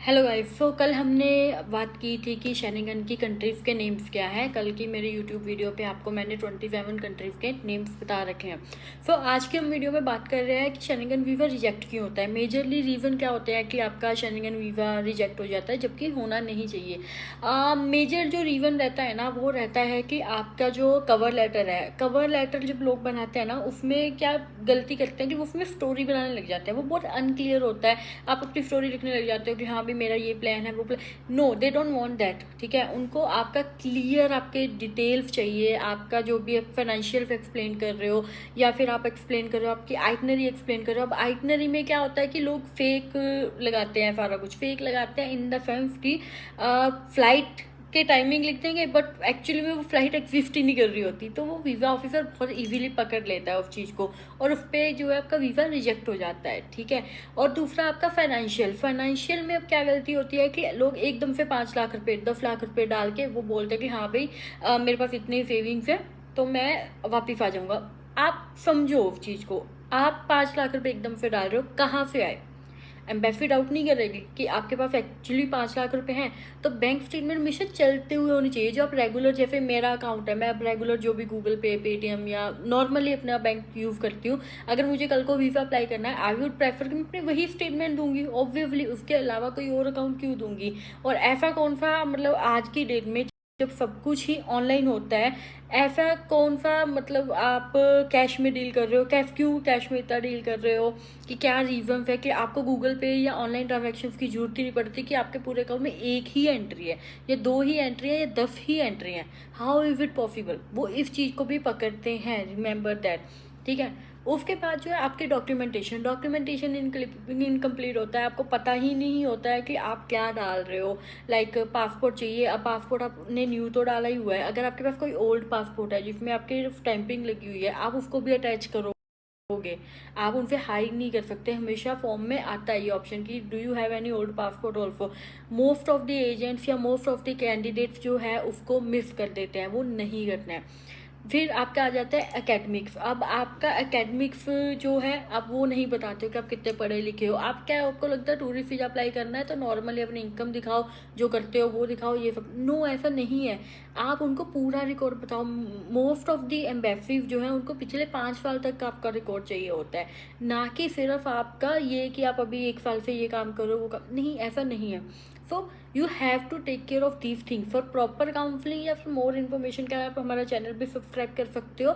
Hello guys. सो कल हमने बात की थी कि शेनिगन की कंट्रीज़ के नेम्स क्या हैं। कल की मेरे यूट्यूब वीडियो पे आपको मैंने 27 कंट्रीज़ के नेम्स बता रखे हैं। सो आज के हम वीडियो में बात कर रहे हैं कि शेनिगन वीज़ा रिजेक्ट क्यों होता है। मेजरली रीज़न क्या होता है कि आपका शेनिगन वीज़ा रिजेक्ट हो जाता है, जबकि होना नहीं चाहिए। मेजर जो रीज़न रहता है ना, वो रहता है कि आपका जो कवर लेटर है, कवर लेटर जब लोग बनाते हैं ना, उसमें क्या गलती करते हैं कि वो उसमें स्टोरी बनाने लग जाते हैं। वो बहुत अनक्लियर होता है। आप अपनी स्टोरी लिखने लग जाते हो कि हाँ मेरा ये प्लान है, वो plan. No, they don't want that. ठीक है, उनको आपका क्लियर, आपके डिटेल्स चाहिए। आपका जो भी आप फाइनेंशियल एक्सप्लेन कर रहे हो या फिर आप एक्सप्लेन कर रहे हो, आपकी आइटनरी एक्सप्लेन कर रहे हो। अब आइटनरी में क्या होता है कि लोग फेक लगाते हैं, सारा कुछ फेक लगाते हैं इन द सेंस की फ्लाइट के टाइमिंग लिख देंगे, बट एक्चुअली में वो फ्लाइट एग्जिस्ट ही नहीं कर रही होती। तो वो वीज़ा ऑफिसर बहुत इजीली पकड़ लेता है उस चीज़ को, और उस पर जो है आपका वीज़ा रिजेक्ट हो जाता है। ठीक है। और दूसरा आपका फाइनेंशियल में अब क्या गलती होती है कि लोग एकदम से 5 लाख रुपए 10 लाख रुपए डाल के वो बोलते हैं कि हाँ भाई मेरे पास इतनी सेविंग्स है तो मैं वापिस आ जाऊँगा। आप समझो उस चीज़ को। आप 5 लाख रुपए एकदम से डाल रहे हो, कहाँ से आए? एम्बेसी डाउट नहीं करेगी कि आपके पास एक्चुअली 5 लाख रुपए हैं। तो बैंक स्टेटमेंट हमेशा चलते हुए होनी चाहिए। जो आप रेगुलर, जैसे मेरा अकाउंट है, मैं अब रेगुलर जो भी गूगल पे, पेटीएम या नॉर्मली अपना बैंक यूज़ करती हूँ। अगर मुझे कल को वीज़ा अप्लाई करना है, आई वुड प्रेफर कि मैं अपने वही स्टेटमेंट दूंगी ऑब्वियसली। उसके अलावा कोई और अकाउंट क्यों दूंगी? और ऐसा कौन सा, मतलब आज की डेट में जब सब कुछ ही ऑनलाइन होता है, ऐसा कौन सा, मतलब आप कैश में डील कर रहे हो? कैश में इतना डील कर रहे हो कि क्या रीज़न है कि आपको गूगल पे या ऑनलाइन ट्रांजेक्शन की जरूरत ही नहीं पड़ती कि आपके पूरे अकाउंट में एक ही एंट्री है या 2 ही एंट्री है या 10 ही एंट्री है? How is it possible? वो इस चीज़ को भी पकड़ते हैं, रिमेंबर दैट। ठीक है। उसके बाद जो है आपके डॉक्यूमेंटेशन इनकम्प्लीट होता है। आपको पता ही नहीं होता है कि आप क्या डाल रहे हो। लाइक पासपोर्ट चाहिए। अब पासपोर्ट आपने न्यू तो डाला ही हुआ है। अगर आपके पास कोई ओल्ड पासपोर्ट है जिसमें आपकी स्टैंपिंग लगी हुई है, आप उसको भी अटैच करोगे। आप उनसे हाइड नहीं कर सकते। हमेशा फॉर्म में आता है ये ऑप्शन कि do you have any old passport also. Most of the agents या मोस्ट ऑफ द कैंडिडेट्स जो है उसको मिस कर देते हैं, वो नहीं करना है। फिर आपका आ जाता है एकेडमिक्स। अब आपका एकेडमिक्स जो है, आप वो नहीं बताते हो कि आप कितने पढ़े लिखे हो। आप क्या, आपको लगता है टूरिस्ट वीजा अप्लाई करना है तो नॉर्मली अपनी इनकम दिखाओ, जो करते हो वो दिखाओ, ये सब। नो, ऐसा नहीं है। आप उनको पूरा रिकॉर्ड बताओ। मोस्ट ऑफ दी एम्बेसीज जो है उनको पिछले 5 साल तक का आपका रिकॉर्ड चाहिए होता है, ना कि सिर्फ आपका ये कि आप अभी 1 साल से ये काम करो, वो काम नहीं, ऐसा नहीं है। So you have to take care of these things. For proper counselling या फिर मोर इन्फॉर्मेशन के लिए आप हमारा चैनल भी सब्सक्राइब कर सकते हो।